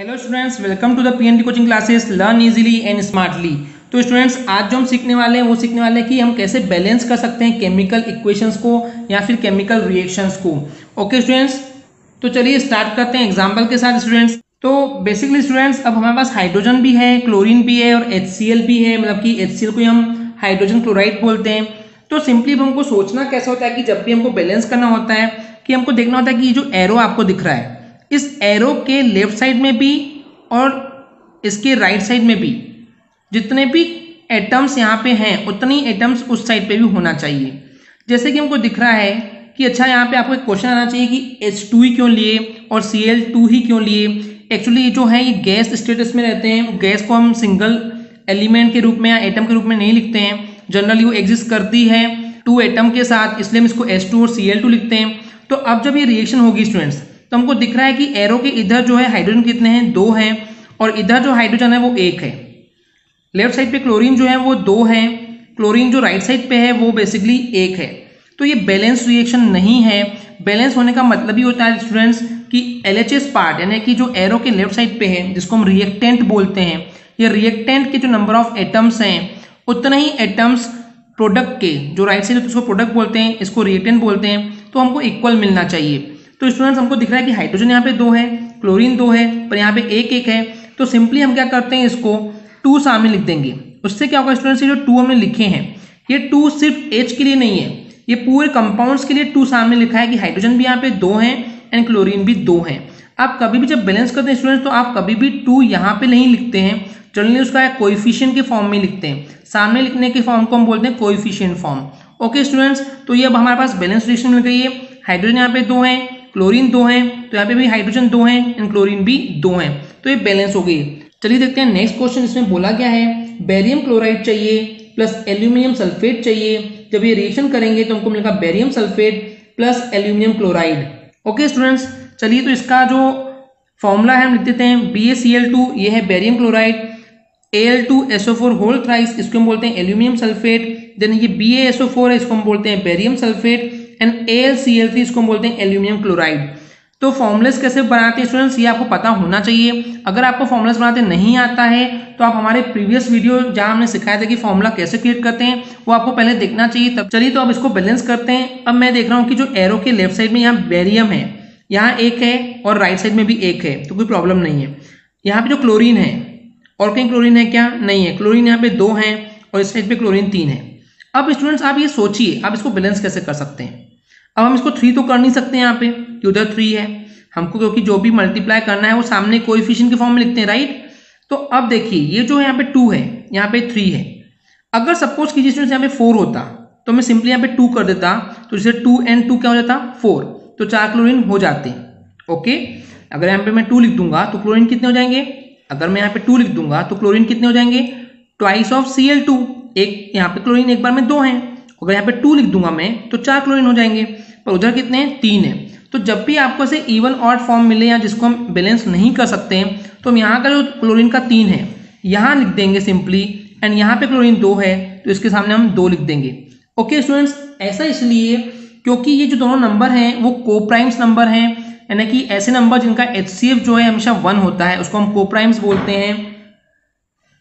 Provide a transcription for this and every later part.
Hello students, welcome to the PND coaching classes learn easily and smartly. तो students, आज जो हम सीखने वाले हैं वो सीखने वाले हैं कि हम कैसे बैलेंस कर सकते हैं केमिकल इक्वेशंस को या फिर केमिकल रिएक्शंस को। ओके स्टूडेंट्स, तो चलिए स्टार्ट करते हैं एग्जाम्पल के साथ। स्टूडेंट्स, तो बेसिकली स्टूडेंट्स, अब हमारे पास हाइड्रोजन भी है, क्लोरीन भी है और HCl भी है, मतलब कि HCl को हम हाइड्रोजन क्लोराइड बोलते हैं। तो सिंपली हमको सोचना कैसा होता है कि जब भी हमको बैलेंस करना होता है कि हमको देखना होता है कि जो एरो आपको दिख रहा है, इस एरो के लेफ्ट साइड में भी और इसके राइट साइड में भी जितने भी एटम्स यहाँ पे हैं उतनी एटम्स उस साइड पे भी होना चाहिए। जैसे कि हमको दिख रहा है कि अच्छा, यहाँ पे आपको एक क्वेश्चन आना चाहिए कि H2 ही क्यों लिए और Cl2 ही क्यों लिए। एक्चुअली जो है ये गैस स्टेटस में रहते हैं। गैस को हम सिंगल एलिमेंट के रूप में या एटम के रूप में नहीं लिखते हैं, जनरली वो एग्जिस्ट करती है 2 एटम के साथ, इसलिए हम इसको H2 और Cl2 लिखते हैं। तो अब जब ये रिएक्शन होगी स्टूडेंट्स, तो हमको दिख रहा है कि एरो के इधर जो है हाइड्रोजन कितने हैं, 2 हैं, और इधर जो हाइड्रोजन है वो 1 है। लेफ्ट साइड पे क्लोरीन जो है वो 2 है, क्लोरीन जो राइट साइड पे है वो बेसिकली 1 है। तो ये बैलेंस रिएक्शन नहीं है। बैलेंस होने का मतलब ही होता है स्टूडेंट्स कि LHS पार्ट यानी कि जो एरो के लेफ्ट साइड पे है, जिसको हम रिएक्टेंट बोलते हैं, ये रिएक्टेंट के जो नंबर ऑफ एटम्स हैं उतना ही एटम्स प्रोडक्ट के जो राइट साइड है उसको प्रोडक्ट बोलते हैं, इसको रिएक्टेंट बोलते हैं, तो हमको इक्वल मिलना चाहिए। तो स्टूडेंट्स, हमको दिख रहा है कि हाइड्रोजन यहाँ पे 2 है, क्लोरीन 2 है, पर यहाँ पे 1 है। तो सिंपली हम क्या करते हैं, इसको 2 सामने लिख देंगे। उससे क्या होगा स्टूडेंट्स, ये जो 2 हमने लिखे हैं, ये 2 सिर्फ H के लिए नहीं है, ये पूरे कंपाउंड्स के लिए 2 सामने लिखा है कि हाइड्रोजन भी यहाँ पे 2 है एंड क्लोरीन भी 2 है। आप कभी भी जब बैलेंस करते हैं स्टूडेंट्स, तो आप कभी भी 2 यहाँ पे नहीं लिखते हैं, जनरली उसका कोएफिशिएंट के फॉर्म में लिखते हैं। सामने लिखने के फॉर्म को हम बोलते हैं कोएफिशिएंट फॉर्म। ओके स्टूडेंट्स, तो ये अब हमारे पास बैलेंस रिएक्शन मिल गई है। हाइड्रोजन यहाँ पे 2 है, क्लोरीन 2 है, तो यहाँ पे भी हाइड्रोजन 2 है एंड क्लोरीन भी 2 है, तो ये बैलेंस हो गई। चलिए देखते हैं नेक्स्ट क्वेश्चन। इसमें बोला क्या है, बेरियम क्लोराइड चाहिए प्लस एल्यूमिनियम सल्फेट चाहिए। जब ये रिएक्शन करेंगे तो हमको मिलेगा barium sulphate plus aluminium chloride. Okay students, चलिए तो इसका जो फॉर्मूला है हम लिख देते हैं, BaCl2 ये है barium chloride, Al2SO4 whole thrice इसको हम बोलते हैं एल्यूमिनियम सल्फेट, देन ये BaSO4 है इसको हम बोलते हैं बेरियम सल्फेट, एंड AlCl3 इसको हम बोलते हैं एल्यूमिनियम क्लोराइड। तो फॉर्मुलेस कैसे बनाते हैं स्टूडेंट्स, ये आपको पता होना चाहिए। अगर आपको फॉर्मुलेस बनाते नहीं आता है तो आप हमारे प्रीवियस वीडियो जहां हमने सिखाया था कि फॉर्मूला कैसे क्रिएट करते हैं वो आपको पहले देखना चाहिए तब। चलिए तो अब इसको बैलेंस करते हैं। अब मैं देख रहा हूँ कि जो एरो के लेफ्ट साइड में यहाँ बेरियम है, यहाँ 1 है और राइट साइड में भी 1 है, तो कोई प्रॉब्लम नहीं है। यहाँ पे जो क्लोरीन है, और कहीं क्लोरीन है क्या, नहीं है, क्लोरीन यहाँ पे 2 है और इस साइड पे क्लोरीन 3 है। अब स्टूडेंट्स आप ये सोचिए, आप इसको बैलेंस कैसे कर सकते हैं। अब हम इसको 3 तो कर नहीं सकते यहाँ पे कि उधर 3 है हमको, क्योंकि जो भी मल्टीप्लाई करना है वो सामने कोएफिशिएंट के फॉर्म में लिखते हैं, राइट। तो अब देखिए ये जो यहाँ पे 2 है, यहाँ पे 3 है। अगर सपोज कीजिए स्टूडेंट्स यहाँ पे 4 होता तो मैं सिंपली यहाँ पे 2 कर देता, तो जैसे 2 and 2 क्या हो जाता, 4, तो 4 क्लोरीन हो जाते। ओके, अगर यहाँ पे मैं 2 लिख दूंगा तो क्लोरीन कितने हो जाएंगे, अगर मैं यहाँ पे 2 लिख दूंगा तो क्लोरीन कितने हो जाएंगे, ट्वाइस ऑफ Cl2। एक यहाँ पे क्लोरीन एक बार में 2 है, अगर यहाँ पे 2 लिख दूंगा मैं तो 4 क्लोरीन हो जाएंगे, पर उधर कितने हैं, 3 है। तो जब भी आपको से इवन ऑड फॉर्म मिले या जिसको हम बैलेंस नहीं कर सकते हैं, तो हम यहाँ का जो क्लोरीन का 3 है यहाँ लिख देंगे सिंपली, एंड यहाँ पे क्लोरीन 2 है तो इसके सामने हम 2 लिख देंगे। ओके स्टूडेंट्स, ऐसा इसलिए क्योंकि ये जो दोनों नंबर हैं वो कोप्राइम्स नंबर हैं, यानी कि ऐसे नंबर जिनका HCF जो है हमेशा 1 होता है उसको हम कोप्राइम्स बोलते हैं।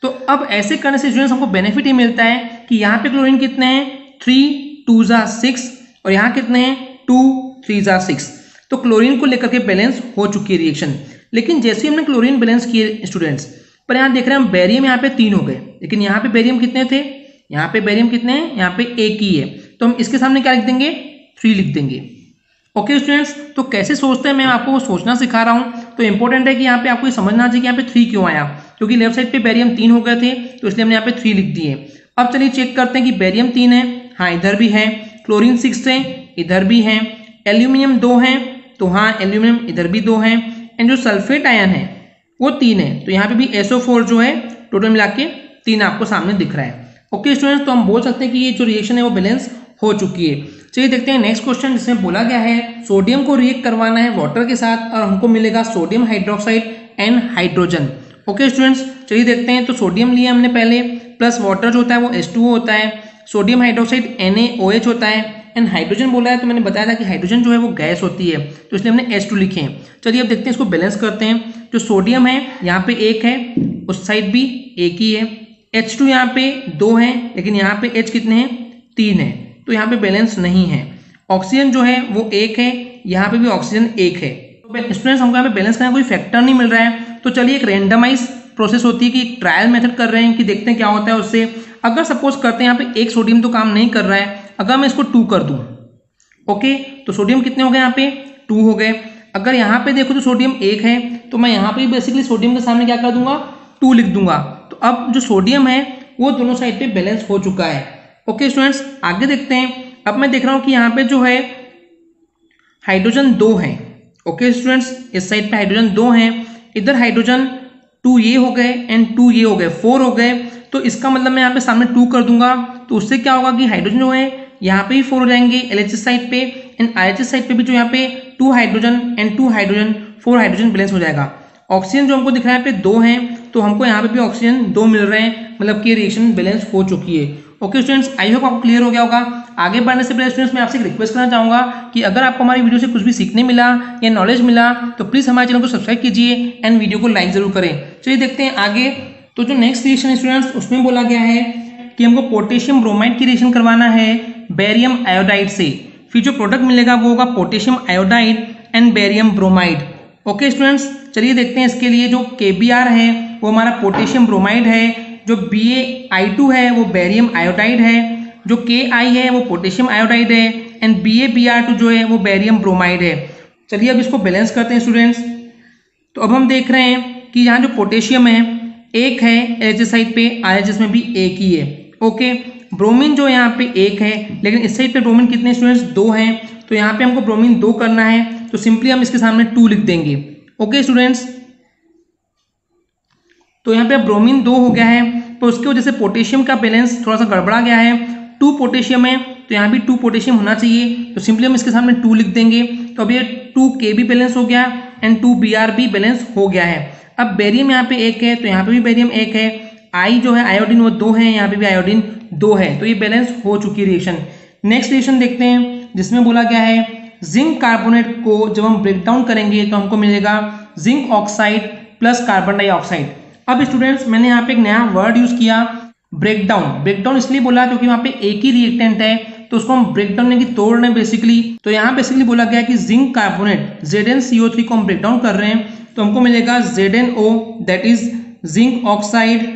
तो अब ऐसे करने से स्टूडेंट्स हमको बेनिफिट ये मिलता है कि यहाँ पे क्लोरीन कितने हैं, 3 2 6, और यहाँ कितने हैं, 2 3 6। तो क्लोरीन को लेकर के बैलेंस हो चुकी है रिएक्शन। लेकिन जैसे ही हमने क्लोरीन बैलेंस किए स्टूडेंट्स, पर यहाँ देख रहे हैं हम बेरियम यहाँ पे 3 हो गए, लेकिन यहाँ पे बेरियम कितने थे, यहाँ पे बेरियम कितने हैं, यहाँ पे 1 ही है, तो हम इसके सामने क्या लिख देंगे, 3 लिख देंगे। ओके स्टूडेंट्स, तो कैसे सोचते हैं मैं आपको वो सोचना सिखा रहा हूँ। तो इंपॉर्टेंट है कि यहाँ पे आपको ये समझना चाहिए कि यहाँ पे 3 क्यों आया, क्योंकि लेफ्ट साइड पे बेरियम 3 हो गए थे तो इसलिए हमने यहाँ पे 3 लिख दिए। अब चलिए चेक करते हैं कि बेरियम 3 है, हाँ इधर भी है, क्लोरीन 6 है, इधर भी है, एल्यूमिनियम 2 है, तो हाँ एल्यूमिनियम इधर भी 2 है, एंड जो सल्फेट आयन है वो 3 है, तो यहाँ पे भी SO4 जो है टोटल मिला के 3 आपको सामने दिख रहा है। ओके स्टूडेंट्स, तो हम बोल सकते हैं कि ये जो रिएक्शन है वो बैलेंस हो चुकी है। चलिए देखते हैं नेक्स्ट क्वेश्चन, जिसमें बोला गया है सोडियम को रिएक्ट करवाना है वाटर के साथ और हमको मिलेगा sodium hydroxide and hydrogen. Okay students, चलिए देखते हैं। तो सोडियम लिया हमने पहले, प्लस वाटर जो होता है वो H2O होता है, सोडियम हाइड्रोक्साइड NaOH होता है, एंड हाइड्रोजन बोला है तो मैंने बताया था कि हाइड्रोजन जो है वो गैस होती है, तो इसलिए हमने H2 लिखे हैं। चलिए अब देखते हैं इसको बैलेंस करते हैं। जो सोडियम है यहाँ पे 1 है, उस साइड भी 1 ही है। H2 यहाँ पे 2 है, लेकिन यहाँ पे H कितने हैं, 3 है, तो यहाँ पे बैलेंस नहीं है। ऑक्सीजन जो है वो 1 है, यहाँ पे भी ऑक्सीजन 1 है। तो स्टूडेंट्स हमको यहाँ पे बैलेंस करने का कोई फैक्टर नहीं मिल रहा है, तो चलिए एक रेंडमाइज प्रोसेस होती है कि एक ट्रायल मेथड कर रहे हैं कि देखते हैं क्या होता है उससे। अगर सपोज करते हैं यहाँ पे एक सोडियम तो काम नहीं कर रहा है, अगर मैं इसको 2 कर दूं, ओके, तो सोडियम कितने हो गए, यहाँ पे 2 हो गए। अगर यहाँ पे देखो तो सोडियम 1 है, तो मैं यहाँ पे बेसिकली सोडियम के सामने क्या कर दूंगा, 2 लिख दूंगा। तो अब जो सोडियम है वो दोनों साइड पे बैलेंस हो चुका है। ओके स्टूडेंट्स, आगे देखते हैं। अब मैं देख रहा हूँ कि यहाँ पे जो है हाइड्रोजन 2 है। ओके स्टूडेंट्स, इस साइड पे हाइड्रोजन 2 है, इधर हाइड्रोजन 2 ये हो गए एंड 2 ये हो गए, 4 हो गए। तो इसका मतलब मैं यहाँ पे सामने 2 कर दूंगा, तो उससे क्या होगा कि हाइड्रोजन जो है यहाँ पे भी 4 हो जाएंगे LHS साइड पे, एंड RHS साइड पे भी जो यहाँ पे 2 hydrogen and 2 hydrogen, 4 hydrogen balance हो जाएगा। ऑक्सीजन जो हमको दिख रहा है यहाँ पे 2 है, तो हमको यहाँ पे भी ऑक्सीजन 2 मिल रहे हैं, मतलब कि रिएक्शन बैलेंस हो चुकी है। ओके स्टूडेंट्स, आई होप आपको क्लियर हो गया होगा। आगे बढ़ने से पहले स्टूडेंट्स मैं आपसे एक रिक्वेस्ट करना चाहूंगा कि अगर आपको हमारी वीडियो से कुछ भी सीखने मिला या नॉलेज मिला तो प्लीज हमारे चैनल को सब्सक्राइब कीजिए एंड वीडियो को लाइक जरूर करें। चलिए देखते हैं आगे। तो जो नेक्स्ट रिएक्शन है स्टूडेंट्स, उसमें बोला गया है कि हमको पोटेशियम ब्रोमाइड की रिएक्शन करवाना है बेरियम आयोडाइड से। फिर जो प्रोडक्ट मिलेगा वो होगा potassium iodide and barium bromide. Okay students, चलिए देखते हैं। इसके लिए जो KBr है वो हमारा पोटेशियम ब्रोमाइड है, जो BaI2 है वो बेरियम आयोडाइड है, जो Ki है वो पोटेशियम आयोडाइड है, एंड BaBr2 जो है वो बेरियम ब्रोमाइड है। चलिए अब इसको बैलेंस करते हैं स्टूडेंट्स। तो अब हम देख रहे हैं कि यहाँ जो पोटेशियम है 1 है LHS साइड पे, RHS में भी 1 ही है। ओके, ब्रोमीन जो यहाँ पे 1 है, लेकिन इस साइड पे ब्रोमीन कितने स्टूडेंट्स, 2 हैं, तो यहाँ पे हमको ब्रोमीन 2 करना है, तो सिंपली हम इसके सामने 2 लिख देंगे। ओके स्टूडेंट्स, तो यहाँ पे ब्रोमीन 2 हो गया है, तो उसकी वजह से पोटेशियम का बैलेंस थोड़ा सा गड़बड़ा गया है। 2 पोटेशियम है, तो यहाँ भी 2 पोटेशियम होना चाहिए, तो सिंपली हम इसके सामने 2 लिख देंगे। तो अब ये 2K भी बैलेंस हो गया एंड 2Br भी बैलेंस हो गया है। अब बेरियम यहाँ पे 1 है, तो यहाँ पे भी बेरियम 1 है। I जो है आयोडीन वो 2 है, यहाँ पे भी आयोडीन 2 है, तो ये बैलेंस हो चुकी है रिएक्शन। नेक्स्ट रिएक्शन देखते हैं, जिसमें बोला गया है जिंक कार्बोनेट को जब हम ब्रेक डाउन करेंगे तो हमको मिलेगा zinc oxide plus carbon dioxide. अब स्टूडेंट्स मैंने यहाँ पे एक नया वर्ड यूज किया, ब्रेक डाउन। ब्रेक डाउन इसलिए बोला क्योंकि वहाँ पे एक ही रिएक्टेंट है, तो उसको हम ब्रेक डाउन यानी कि तोड़ रहे हैं बेसिकली। तो यहाँ बेसिकली बोला गया कि जिंक कार्बोनेट ZnCO3 को हम ब्रेक डाउन कर रहे हैं, तो हमको मिलेगा ZnO that is zinc oxide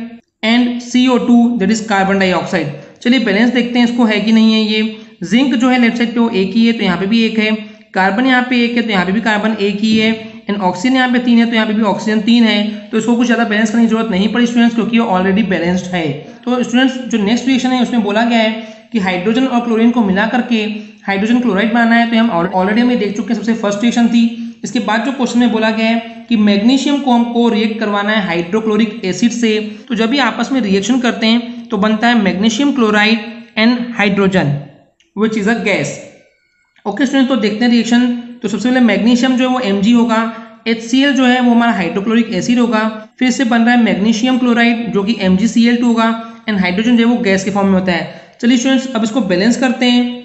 and CO2 that is carbon dioxide. चलिए बैलेंस देखते हैं इसको है कि नहीं है। ये जिंक जो है लेफ्ट साइड पे वो 1 ही है, तो यहाँ पे भी 1 है। कार्बन यहाँ पे 1 है, तो यहाँ पे भी कार्बन 1 ही है। एंड ऑक्सीजन यहाँ पे 3 है, तो यहाँ पे भी ऑक्सीजन 3 है। तो इसको कुछ ज़्यादा बैलेंस करने की जरूरत नहीं पड़ी स्टूडेंट्स, क्योंकि ये ऑलरेडी बैलेंस्ड है। तो स्टूडेंट्स जो नेक्स्ट रिएक्शन है उसमें बोला गया है कि हाइड्रोजन और क्लोरीन को मिला करके हाइड्रोजन क्लोराइड बनाना है, तो हम ऑलरेडी हमें देख चुके हैं, सबसे फर्स्ट रिएक्शन थी। इसके बाद जो क्वेश्चन में बोला गया है कि मैग्नीशियम को हमको रिएक्ट करवाना है हाइड्रोक्लोरिक एसिड से, तो जब भी आपस में रिएक्शन करते हैं तो बनता है magnesium chloride and hydrogen which is a gas. Okay student, तो देखते हैं रिएक्शन। तो सबसे पहले मैग्नीशियम जो है वो Mg होगा, HCl जो है वो हमारा हाइड्रोक्लोरिक एसिड होगा, फिर इससे बन रहा है मैग्नीशियम क्लोराइड जो कि MgCl2 होगा, एंड हाइड्रोजन जो है वो गैस के फॉर्म में होता है। चलिए स्टूडेंट्स अब इसको बैलेंस करते हैं।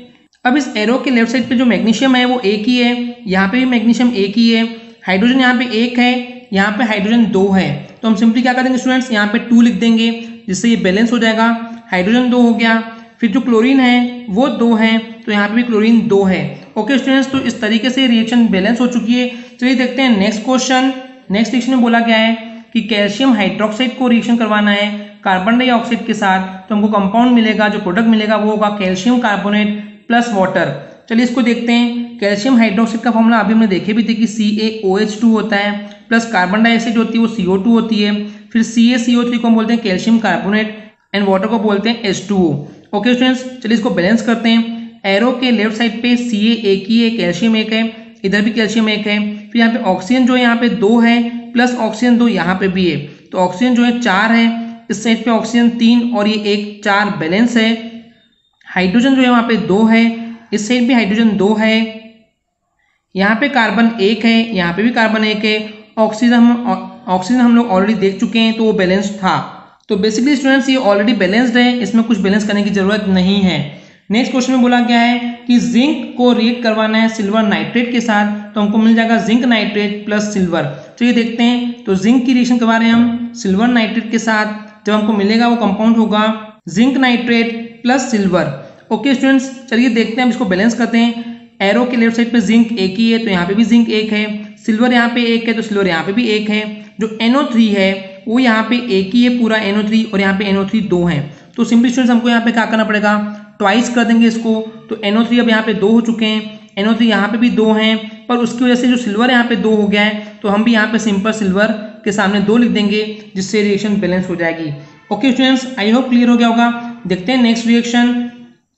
अब इस एरो के लेफ्ट साइड पे जो मैग्नीशियम है वो 1 ही है, यहाँ पे भी मैग्नीशियम 1 ही है, हाइड्रोजन यहाँ पे 1 है, यहाँ पे हाइड्रोजन 2 है, तो हम सिंपली क्या करेंगे स्टूडेंट्स, यहाँ पे 2 लिख देंगे, जिससे ये बैलेंस हो जाएगा। हाइड्रोजन 2 हो गया, फिर जो क्लोरीन है वो 2 है, तो यहाँ पे भी क्लोरीन 2 है। ओके स्टूडेंट्स, तो इस तरीके से रिएक्शन बैलेंस हो चुकी है। चलिए देखते हैं नेक्स्ट क्वेश्चन। नेक्स्ट रिएक्शन में बोला गया है कि कैल्शियम हाइड्रोक्साइड को रिएक्शन करवाना है कार्बन डाइऑक्साइड के साथ, तो हमको कंपाउंड मिलेगा, जो प्रोडक्ट मिलेगा वो होगा कैल्शियम कार्बोनेट प्लस वाटर। चलिए इसको देखते हैं। कैल्शियम हाइड्रोक्साइड का फॉर्मूला अभी हमने देखे भी थे कि CaOH2 होता है, प्लस कार्बन डाइऑक्साइड होती है वो CO2 होती है, फिर CaCO3 को हम बोलते हैं कैल्शियम कार्बोनेट एंड वाटर को बोलते हैं H2O। ओके स्टूडेंट्स, चलिए इसको बैलेंस करते हैं। एरो के लेफ्ट साइड पे Ca 1 ही है, कैल्शियम 1 है, इधर भी कैल्शियम 1 है, फिर यहाँ पे ऑक्सीजन जो है यहाँ पे 2 है, प्लस ऑक्सीजन 2 यहाँ पे भी है, तो ऑक्सीजन जो है 4 है, इस साइड पे ऑक्सीजन 3 और ये 1 4 बैलेंस है। हाइड्रोजन जो है वहाँ पे 2 है, इस साइड भी हाइड्रोजन 2 है, यहाँ पे कार्बन 1 है, यहाँ पे भी कार्बन 1 है। ऑक्सीजन हम लोग ऑलरेडी देख चुके हैं, तो वो बैलेंस था। तो बेसिकली स्टूडेंट्स ये ऑलरेडी बैलेंस्ड है, इसमें कुछ बैलेंस करने की जरूरत नहीं है। नेक्स्ट क्वेश्चन में बोला गया है कि जिंक को रिएक्ट करवाना है सिल्वर नाइट्रेट के साथ, तो हमको मिल जाएगा जिंक नाइट्रेट प्लस सिल्वर। चलिए देखते हैं, तो जिंक की रिएक्शन करवा रहे हैं हम सिल्वर नाइट्रेट के साथ, जब हमको मिलेगा वो कंपाउंड होगा zinc nitrate plus silver. Okay students, चलिए देखते हैं, हम इसको बैलेंस करते हैं। एरो के लेफ्ट साइड पे जिंक एक ही है, तो यहाँ पे भी जिंक एक है, सिल्वर यहाँ पे एक है, तो सिल्वर यहाँ पे भी एक है। जो NO3 है वो यहाँ पे एक ही है पूरा NO3, और यहाँ पे NO3 दो है। तो सिंपली स्टूडेंट्स हमको यहाँ पे क्या करना पड़ेगा, ट्वाइस कर देंगे इसको। तो NO3 अब यहाँ पे दो हो चुके हैं, NO3 यहाँ पे भी दो हैं, पर उसकी वजह से जो सिल्वर यहाँ पे दो हो गया है, तो हम भी यहाँ पे सिंपल सिल्वर के सामने दो लिख देंगे, जिससे रिएक्शन बैलेंस हो जाएगी। Okay students, I hope clear हो गया होगा। देखते हैं नेक्स्ट रिएक्शन।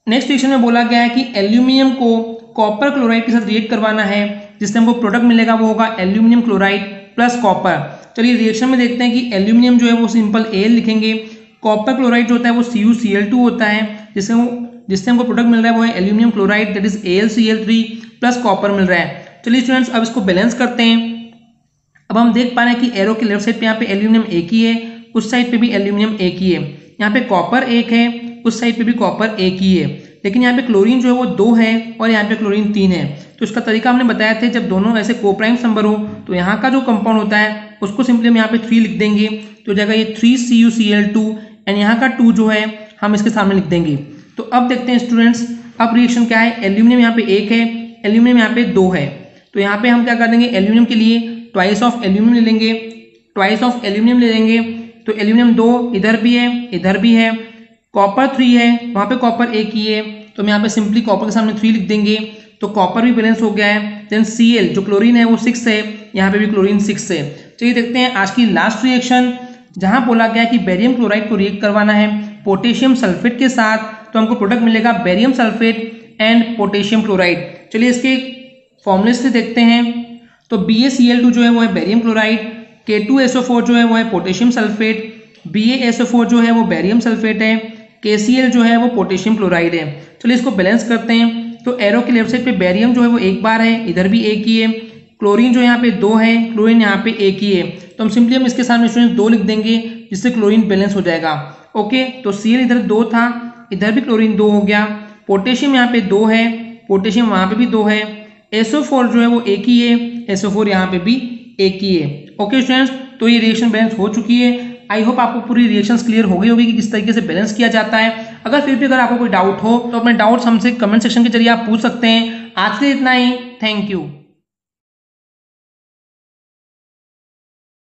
नेक्स्ट रिएक्शन में बोला गया है कि एल्यूमिनियम को कॉपर क्लोराइड के साथ रिएक्ट करवाना है, जिससे हमको प्रोडक्ट मिलेगा वो होगा एल्यूमिनियम क्लोराइड प्लस कॉपर। चलिए रिएक्शन में देखते हैं कि एल्यूमिनियम जो है वो सिंपल Al लिखेंगे, कॉपर क्लोराइड जो होता है वो CuCl2 होता है, जिससे हमको प्रोडक्ट मिल रहा है वो है aluminium chloride, that is AlCl3 plus copper मिल रहा है। चलिए स्टूडेंट्स, अब इसको बैलेंस करते हैं। अब हम देख पा रहे हैं कि एरो के लेफ्ट साइड पे यहाँ पे एल्यूमिनियम एक ही है, उस साइड पे भी एल्यूमिनियम एक ही है, यहाँ पे कॉपर एक है, उस साइड पे भी कॉपर एक ही है, लेकिन यहाँ पे क्लोरीन जो है वो दो है और यहाँ पे क्लोरीन तीन है। तो इसका तरीका हमने बताया था, जब दोनों ऐसे कोप्राइम्स नंबर हो तो यहाँ का जो कंपाउंड होता है उसको सिंपली हम यहाँ पे 3 लिख देंगे, तो जाएगा ये 3CuCl2, एंड यहाँ का 2 जो है हम इसके सामने लिख देंगे। तो अब देखते हैं स्टूडेंट्स, अब रिएक्शन क्या है, एल्यूमिनियम यहाँ पे एक है, एल्यूमिनियम यहाँ पे दो है, तो यहाँ पे हम क्या कर देंगे, एल्यूमिनियम के लिए ट्वाइस ऑफ एल्यूमिनियम ले लेंगे, ट्वाइस ऑफ एल्यूमिनियम ले लेंगे। तो एल्यूमिनियम दो इधर भी है, इधर भी है, कॉपर 3 है, वहाँ पे कॉपर एक ही है, तो हम यहाँ पे सिंपली कॉपर के सामने 3 लिख देंगे, तो कॉपर भी बैलेंस हो गया है। देन Cl जो क्लोरीन है वो 6 है, यहाँ पे भी क्लोरीन 6 है। चलिए देखते हैं आज की लास्ट रिएक्शन, जहां बोला गया कि बेरियम क्लोराइड को रिएक्ट करवाना है पोटेशियम सल्फेट के साथ, तो हमको प्रोडक्ट मिलेगा barium sulphate and potassium chloride. चलिए इसके फॉर्मूले से देखते हैं। तो BaCl2 जो है वो है बेरियम क्लोराइड, K2SO4 जो है वो है पोटेशियम सल्फेट, BaSO4 जो है वो बेरियम सल्फेट है, KCl जो है वो पोटेशियम क्लोराइड है। चलिए इसको बैलेंस करते हैं। तो एरो के लेफ्ट साइड पे बेरियम जो है वो एक बार है, इधर भी एक ही है, क्लोरीन जो यहाँ पे दो है, क्लोरीन यहाँ पे एक ही है, तो हम सिंपली हम इसके सामने स्टूडेंट दो लिख देंगे, जिससे क्लोरीन बैलेंस हो जाएगा। ओके, तो Cl इधर दो था, इधर भी क्लोरीन दो हो गया, पोटेशियम यहाँ पे दो है, पोटेशियम वहाँ पे भी दो है, SO4 जो है वो एक ही है, SO4 यहाँ पे भी एक ही है। ओके स्टूडेंट्स, तो ये रिएक्शन बैलेंस हो चुकी है। आई होप आपको पूरी रिएक्शंस क्लियर हो गई होगी कि किस तरीके से बैलेंस किया जाता है। अगर फिर भी अगर आपको कोई डाउट हो तो अपने डाउट्स हमसे कमेंट सेक्शन के जरिए आप पूछ सकते हैं। आज के लिए इतना ही, थैंक यू।